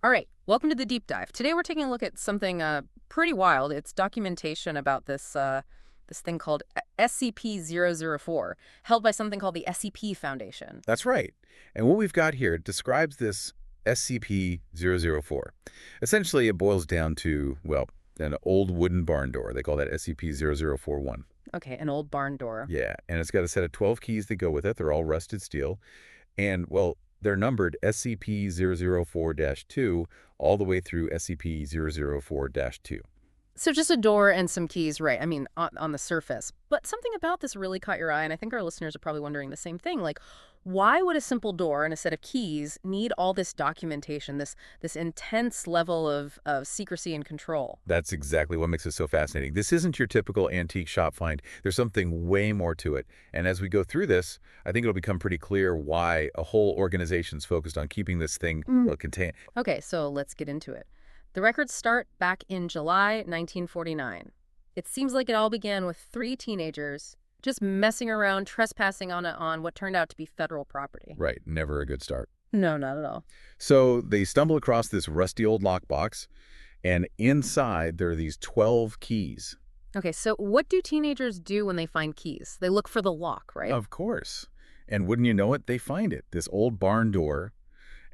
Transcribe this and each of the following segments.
All right, welcome to the deep dive. Today we're taking a look at something pretty wild. It's documentation about this thing called SCP-004, held by something called the SCP Foundation. That's right. And what we've got here describes this SCP-004. Essentially, it boils down to, well, an old wooden barn door. They call that SCP-0041. Okay, an old barn door. Yeah, and it's got a set of 12 keys that go with it. They're all rusted steel. And, well, they're numbered SCP-004-2 all the way through SCP-004-2. So just a door and some keys, right? I mean, on the surface. But something about this really caught your eye, and I think our listeners are probably wondering the same thing. Like, why would a simple door and a set of keys need all this documentation, this intense level of secrecy and control? That's exactly what makes it so fascinating. This isn't your typical antique shop find. There's something way more to it. And as we go through this, I think it'll become pretty clear why a whole organization's focused on keeping this thing contained. Okay, so let's get into it. The records start back in July 1949. It seems like it all began with 3 teenagers just messing around, trespassing on what turned out to be federal property. Right, never a good start. No, not at all. So they stumble across this rusty old lockbox, and inside there are these 12 keys. Okay, so what do teenagers do when they find keys? They look for the lock, right? Of course. And wouldn't you know it, they find it, this old barn door.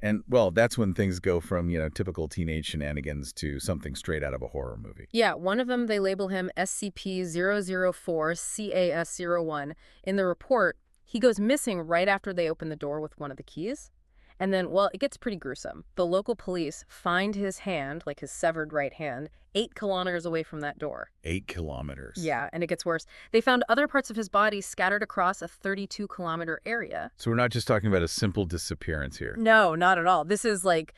And, well, that's when things go from, typical teenage shenanigans to something straight out of a horror movie. Yeah, one of them, they label him SCP-004-CAS-01. In the report, he goes missing right after they open the door with one of the keys. And then, well, it gets pretty gruesome. The local police find his hand, like his severed right hand, 8 kilometers away from that door. 8 kilometers. Yeah, and it gets worse. They found other parts of his body scattered across a 32-kilometer area. So we're not just talking about a simple disappearance here. No, not at all. This is like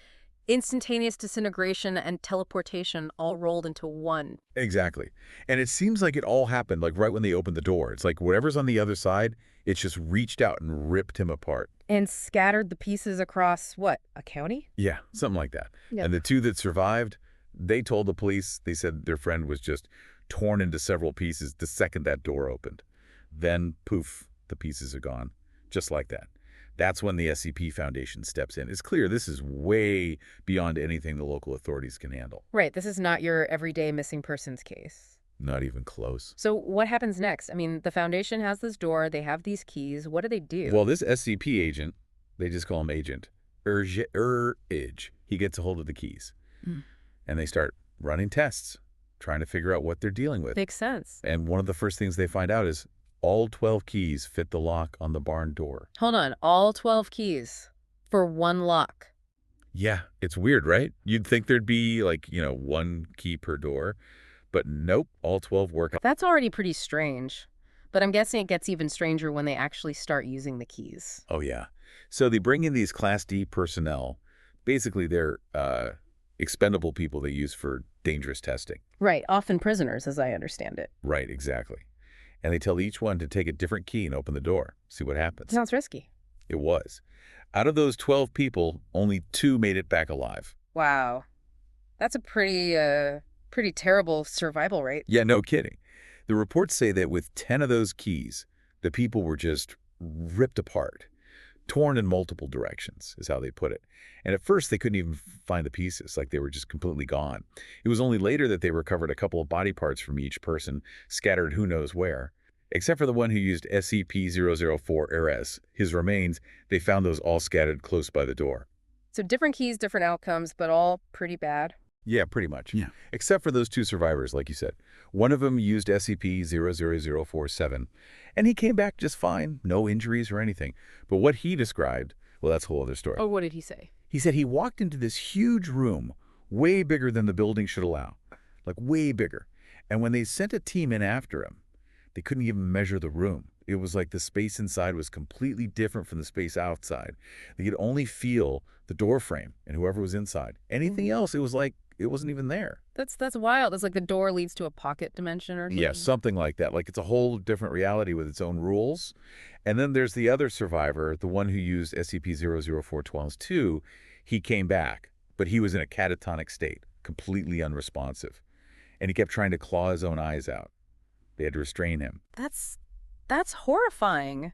instantaneous disintegration and teleportation all rolled into one. Exactly. And it seems like it all happened like right when they opened the door. It's like whatever's on the other side, it's just reached out and ripped him apart. And scattered the pieces across, what, a county? Yeah, something like that. Yep. And the 2 that survived, they told the police, they said their friend was just torn into several pieces the second that door opened. Then, poof, the pieces are gone. Just like that. That's when the SCP Foundation steps in. It's clear this is way beyond anything the local authorities can handle. Right, this is not your everyday missing persons case. Not even close. So what happens next? I mean, the Foundation has this door, they have these keys. What do they do? Well, this SCP agent, they just call him Agent Ij, he gets a hold of the keys. And they start running tests, trying to figure out what they're dealing with. Makes sense. And one of the first things they find out is all 12 keys fit the lock on the barn door. Hold on, all 12 keys for one lock. Yeah, it's weird, right? You'd think thered be like, 1 key per door. But nope, all 12 work. That's already pretty strange. But I'm guessing it gets even stranger when they actually start using the keys. Oh, yeah. So they bring in these Class D personnel. Basically, they're expendable people they use for dangerous testing. Right, often prisoners, as I understand it. Right, exactly. And they tell each one to take a different key and open the door, see what happens. Sounds risky. It was. Out of those 12 people, only 2 made it back alive. Wow. That's a pretty terrible survival rate. Yeah, no kidding. The reports say that with 10 of those keys, the people were just ripped apart, torn in multiple directions, is how they put it. And at first, they couldn't even find the pieces, like they were just completely gone. It was only later that they recovered a couple of body parts from each person, scattered who knows where. Except for the one who used SCP-004-ERS, his remains, they found those all scattered close by the door. So different keys, different outcomes, but all pretty bad. Yeah, pretty much. Yeah. Except for those 2 survivors, like you said. One of them used SCP-00047, and he came back just fine, no injuries or anything. But what he described, well, that's a whole other story. Oh, what did he say? He said he walked into this huge room, way bigger than the building should allow, like way bigger. And when they sent a team in after him, they couldn't even measure the room. It was like the space inside was completely different from the space outside. They could only feel the door frame and whoever was inside. Anything else, it was like it wasn't even there. That's wild. It's like the door leads to a pocket dimension or something. Yeah, something like that. Like it's a whole different reality with its own rules. And then there's the other survivor, the one who used SCP-004-2. He came back, but he was in a catatonic state, completely unresponsive. And he kept trying to claw his own eyes out. They had to restrain him. That's horrifying.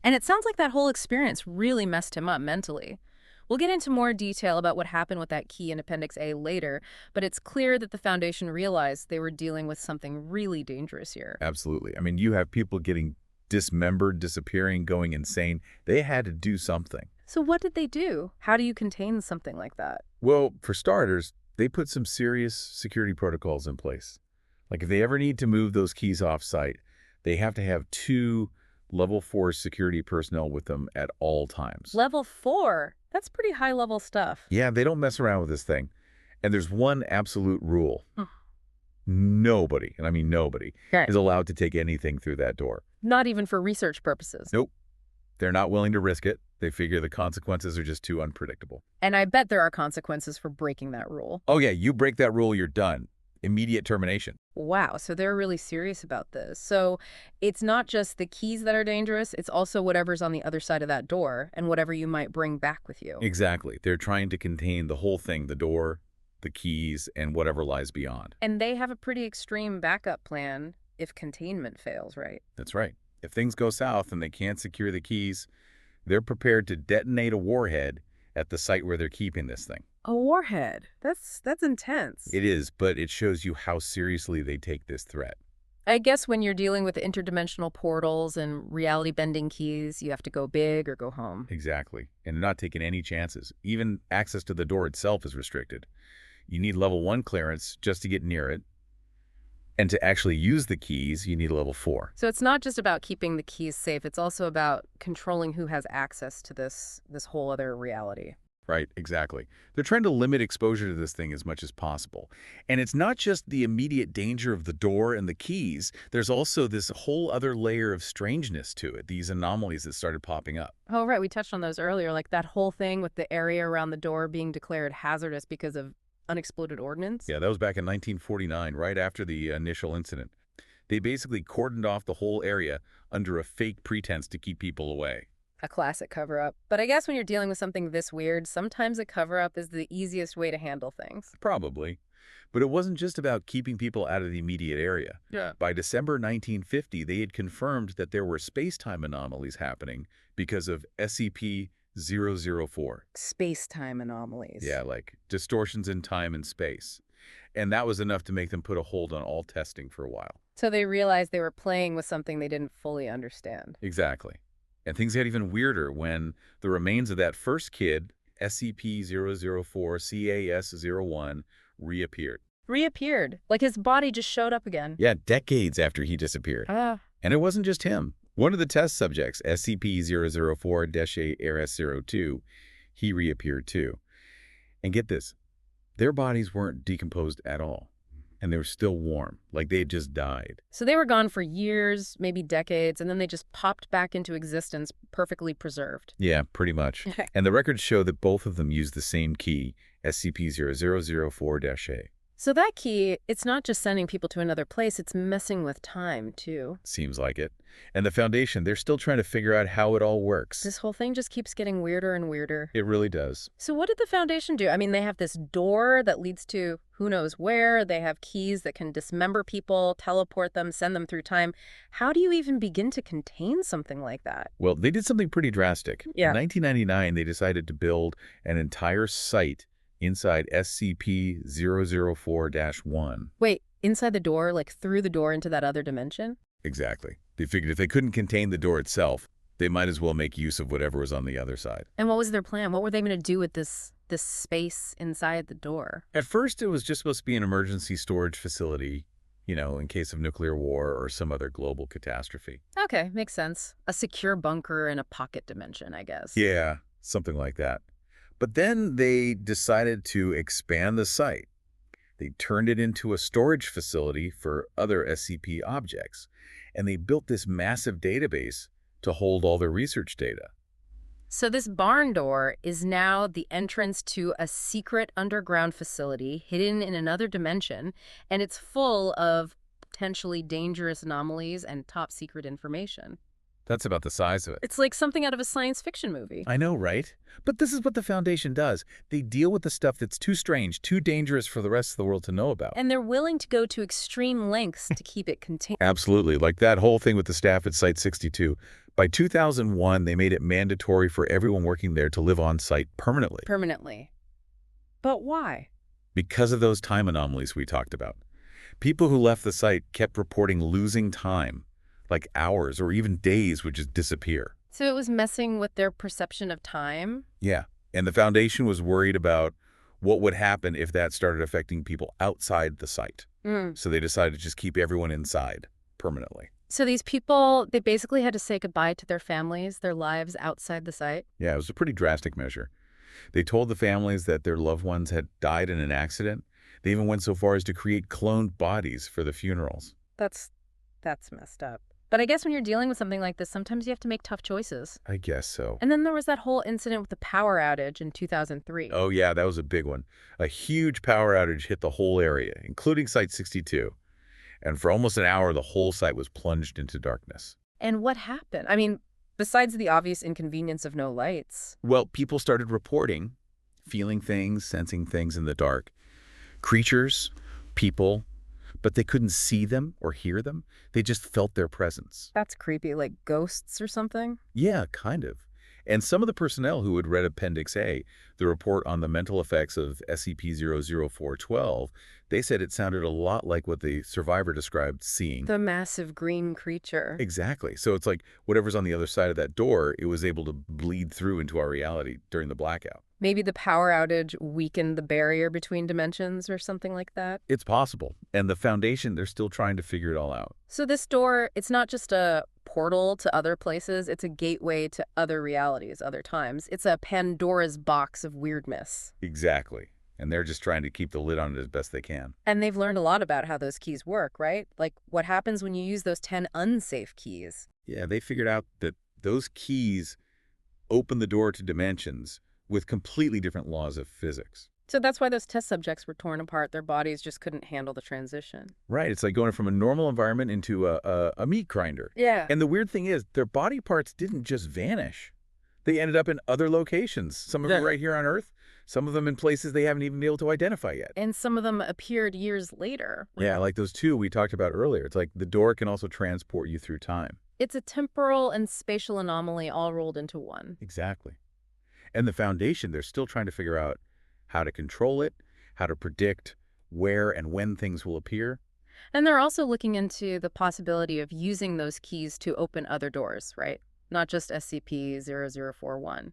And it sounds like that whole experience really messed him up mentally. We'll get into more detail about what happened with that key in Appendix A later, but it's clear that the Foundation realized they were dealing with something really dangerous here. Absolutely. I mean, you have people getting dismembered, disappearing, going insane. They had to do something. So what did they do? How do you contain something like that? Well, for starters, they put some serious security protocols in place. Like if they ever need to move those keys off-site, they have to have 2 level 4 security personnel with them at all times. Level 4? That's pretty high-level stuff. Yeah, they don't mess around with this thing. And there's one absolute rule. Hmm. Nobody, and I mean nobody, Okay. is allowed to take anything through that door. Not even for research purposes. Nope. They're not willing to risk it. They figure the consequences are just too unpredictable. And I bet there are consequences for breaking that rule. Oh yeah, you break that rule, you're done. Immediate termination. Wow, so they're really serious about this. So it's not just the keys that are dangerous, it's also whatever's on the other side of that door and whatever you might bring back with you. Exactly. They're trying to contain the whole thing, the door, the keys, and whatever lies beyond. And they have a pretty extreme backup plan if containment fails, right? That's right. If things go south and they can't secure the keys, they're prepared to detonate a warhead at the site where they're keeping this thing. A warhead. That's intense. It is, but it shows you how seriously they take this threat. I guess when you're dealing with interdimensional portals and reality-bending keys, you have to go big or go home. Exactly. And not taking any chances. Even access to the door itself is restricted. You need level 1 clearance just to get near it. And to actually use the keys, you need a level 4. So it's not just about keeping the keys safe, it's also about controlling who has access to this whole other reality. Right, exactly. They're trying to limit exposure to this thing as much as possible. And it's not just the immediate danger of the door and the keys. There's also this whole other layer of strangeness to it, these anomalies that started popping up. Oh, right. We touched on those earlier, like that whole thing with the area around the door being declared hazardous because of unexploded ordnance. Yeah, that was back in 1949, right after the initial incident. They basically cordoned off the whole area under a fake pretense to keep people away. A classic cover-up. But I guess when you're dealing with something this weird, sometimes a cover-up is the easiest way to handle things. Probably. But it wasn't just about keeping people out of the immediate area. Yeah. By December 1950, they had confirmed that there were space-time anomalies happening because of SCP-004. Space-time anomalies. Yeah, like distortions in time and space. And that was enough to make them put a hold on all testing for a while. So they realized they were playing with something they didn't fully understand. Exactly. And things got even weirder when the remains of that first kid, SCP-004-CAS-01, reappeared. Reappeared. Like his body just showed up again. Yeah, decades after he disappeared. Ah. And it wasn't just him. One of the test subjects, SCP-004-ARS-02, he reappeared too. And get this, their bodies weren't decomposed at all. And they were still warm, like they had just died. So they were gone for years, maybe decades, and then they just popped back into existence, perfectly preserved. Yeah, pretty much. And the records show that both of them used the same key, SCP-0004-A. So that key, it's not just sending people to another place, it's messing with time, too. Seems like it. And the Foundation, they're still trying to figure out how it all works. This whole thing just keeps getting weirder and weirder. It really does. So what did the Foundation do? I mean, they have this door that leads to who knows where. They have keys that can dismember people, teleport them, send them through time. How do you even begin to contain something like that? Well, they did something pretty drastic. Yeah. In 1999, they decided to build an entire site inside SCP-004-1. Wait, inside the door, like through the door into that other dimension? Exactly. They figured if they couldn't contain the door itself, they might as well make use of whatever was on the other side. And what was their plan? What were they going to do with this space inside the door? At first, it was just supposed to be an emergency storage facility, you know, in case of nuclear war or some other global catastrophe. Okay, makes sense. A secure bunker in a pocket dimension, I guess. Yeah, something like that. But then they decided to expand the site. They turned it into a storage facility for other SCP objects, and they built this massive database to hold all their research data. So this barn door is now the entrance to a secret underground facility hidden in another dimension, and it's full of potentially dangerous anomalies and top secret information. That's about the size of it. It's like something out of a science fiction movie. I know, right? But this is what the Foundation does. They deal with the stuff that's too strange, too dangerous for the rest of the world to know about. And they're willing to go to extreme lengths to keep it contained. Absolutely, like that whole thing with the staff at Site 62. By 2001, they made it mandatory for everyone working there to live on site permanently Permanently. But why? because of those time anomalies we talked about. People who left the site kept reporting losing time, like hours or even days would just disappear. So it was messing with their perception of time? Yeah, and the Foundation was worried about what would happen if that started affecting people outside the site. Mm. So they decided to just keep everyone inside permanently. So these people, they basically had to say goodbye to their families, their lives outside the site? Yeah, it was a pretty drastic measure. They told the families that their loved ones had died in an accident. They even went so far as to create cloned bodies for the funerals. That's messed up. But I guess when you're dealing with something like this, sometimes you have to make tough choices. I guess so. And then there was that whole incident with the power outage in 2003. Oh yeah, that was a big one. A huge power outage hit the whole area, including Site 62. And for almost an hour, the whole site was plunged into darkness. And what happened? I mean, besides the obvious inconvenience of no lights. Well, people started reporting, feeling things, sensing things in the dark. Creatures, people, but they couldn't see them or hear them. They just felt their presence. That's creepy, like ghosts or something? Yeah, kind of. And some of the personnel who had read Appendix A, the report on the mental effects of SCP-004-12, they said it sounded a lot like what the survivor described seeing. The massive green creature. Exactly. So it's like whatever's on the other side of that door, it was able to bleed through into our reality during the blackout. Maybe the power outage weakened the barrier between dimensions or something like that. It's possible. And the Foundation, they're still trying to figure it all out. So this door, it's not just a portal to other places, it's a gateway to other realities, other times. It's a Pandora's box of weirdness. Exactly. And they're just trying to keep the lid on it as best they can. And they've learned a lot about how those keys work, right? Like what happens when you use those 10 unsafe keys. Yeah, they figured out that those keys open the door to dimensions with completely different laws of physics. So that's why those test subjects were torn apart. Their bodies just couldn't handle the transition. Right. It's like going from a normal environment into a meat grinder. Yeah. And the weird thing is, their body parts didn't just vanish. They ended up in other locations. Some of them right here on Earth, some of them in places they haven't even been able to identify yet. And some of them appeared years later. Yeah, like those two we talked about earlier. It's like the door can also transport you through time. It's a temporal and spatial anomaly all rolled into one. Exactly. And the Foundation, they're still trying to figure out how to control it, how to predict where and when things will appear. And they're also looking into the possibility of using those keys to open other doors, right? Not just SCP-0041.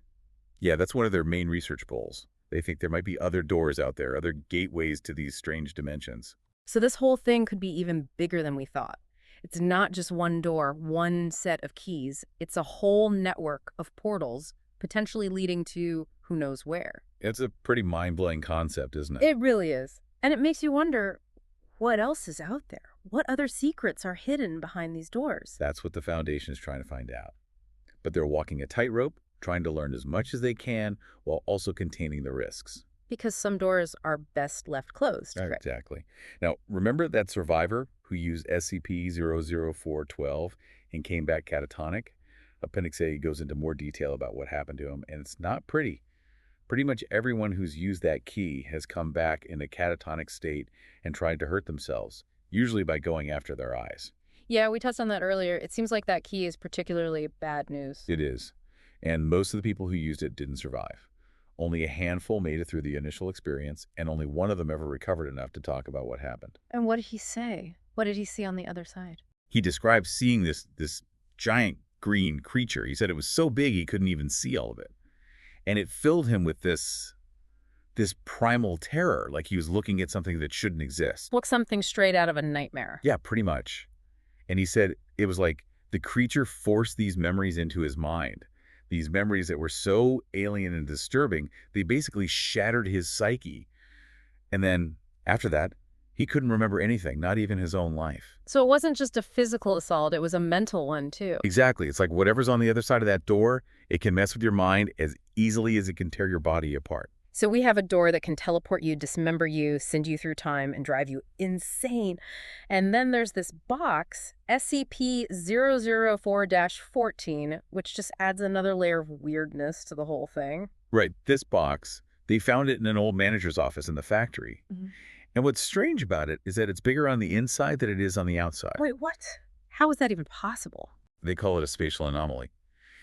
Yeah, that's one of their main research goals. They think there might be other doors out there, other gateways to these strange dimensions. So this whole thing could be even bigger than we thought. It's not just one door, one set of keys. It's a whole network of portals, potentially leading to who knows where. It's a pretty mind-blowing concept, isn't it? It really is. And it makes you wonder, what else is out there? What other secrets are hidden behind these doors? That's what the Foundation is trying to find out. But they're walking a tightrope, trying to learn as much as they can while also containing the risks. Because some doors are best left closed. Right? Exactly. Now, remember that survivor who used SCP-004-12 and came back catatonic? Appendix A goes into more detail about what happened to him, and it's not pretty. Pretty much everyone who's used that key has come back in a catatonic state and tried to hurt themselves, usually by going after their eyes. Yeah, we touched on that earlier. It seems like that key is particularly bad news. It is. And most of the people who used it didn't survive. Only a handful made it through the initial experience, and only one of them ever recovered enough to talk about what happened. And what did he say? What did he see on the other side? He described seeing this giant green creature. He said it was so big he couldn't even see all of it. And it filled him with this primal terror, like he was looking at something that shouldn't exist. Look, something straight out of a nightmare. Yeah, pretty much. And he said it was like the creature forced these memories into his mind. These memories that were so alien and disturbing, they basically shattered his psyche. And then after that, he couldn't remember anything, not even his own life. So it wasn't just a physical assault, it was a mental one too. Exactly. It's like whatever's on the other side of that door, it can mess with your mind as easily as it can tear your body apart. So we have a door that can teleport you, dismember you, send you through time, and drive you insane. And then there's this box, SCP-004-14, which just adds another layer of weirdness to the whole thing. Right. This box, they found it in an old manager's office in the factory. Mm-hmm. And what's strange about it is that it's bigger on the inside than it is on the outside. Wait, what? How is that even possible? They call it a spatial anomaly.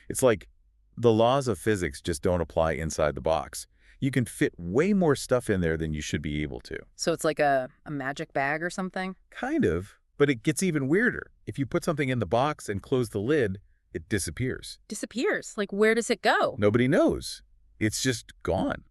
It's like the laws of physics just don't apply inside the box. You can fit way more stuff in there than you should be able to. So it's like a magic bag or something? Kind of, but it gets even weirder. If you put something in the box and close the lid, it disappears. Disappears? Like, where does it go? Nobody knows. It's just gone.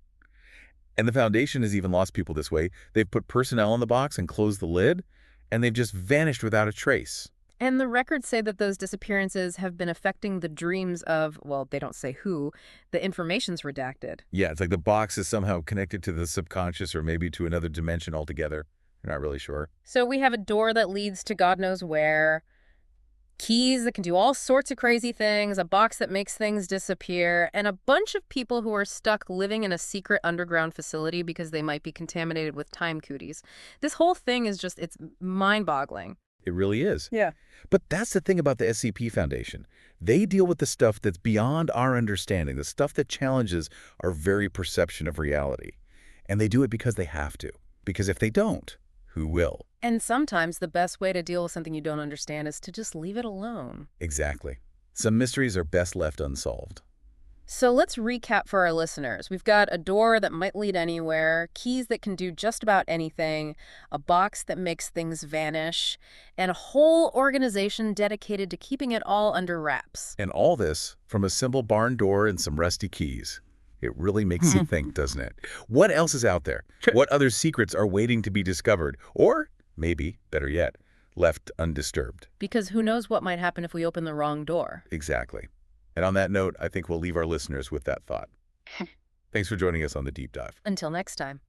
And the Foundation has even lost people this way. They've put personnel in the box and closed the lid, and they've just vanished without a trace. And the records say that those disappearances have been affecting the dreams of, well, they don't say who, the information's redacted. Yeah, it's like the box is somehow connected to the subconscious or maybe to another dimension altogether. You're not really sure. So we have a door that leads to God knows where, keys that can do all sorts of crazy things, a box that makes things disappear, and a bunch of people who are stuck living in a secret underground facility because they might be contaminated with time cooties. This whole thing is just, it's mind-boggling. It really is. Yeah. But that's the thing about the SCP Foundation. They deal with the stuff that's beyond our understanding, the stuff that challenges our very perception of reality. And they do it because they have to. Because if they don't, who will? And sometimes the best way to deal with something you don't understand is to just leave it alone. Exactly. Some mysteries are best left unsolved. So let's recap for our listeners. We've got a door that might lead anywhere, keys that can do just about anything, a box that makes things vanish, and a whole organization dedicated to keeping it all under wraps. And all this from a simple barn door and some rusty keys. It really makes you think, doesn't it? What else is out there? What other secrets are waiting to be discovered? Or, maybe, better yet, left undisturbed? Because who knows what might happen if we open the wrong door. Exactly. And on that note, I think we'll leave our listeners with that thought. Thanks for joining us on The Deep Dive. Until next time.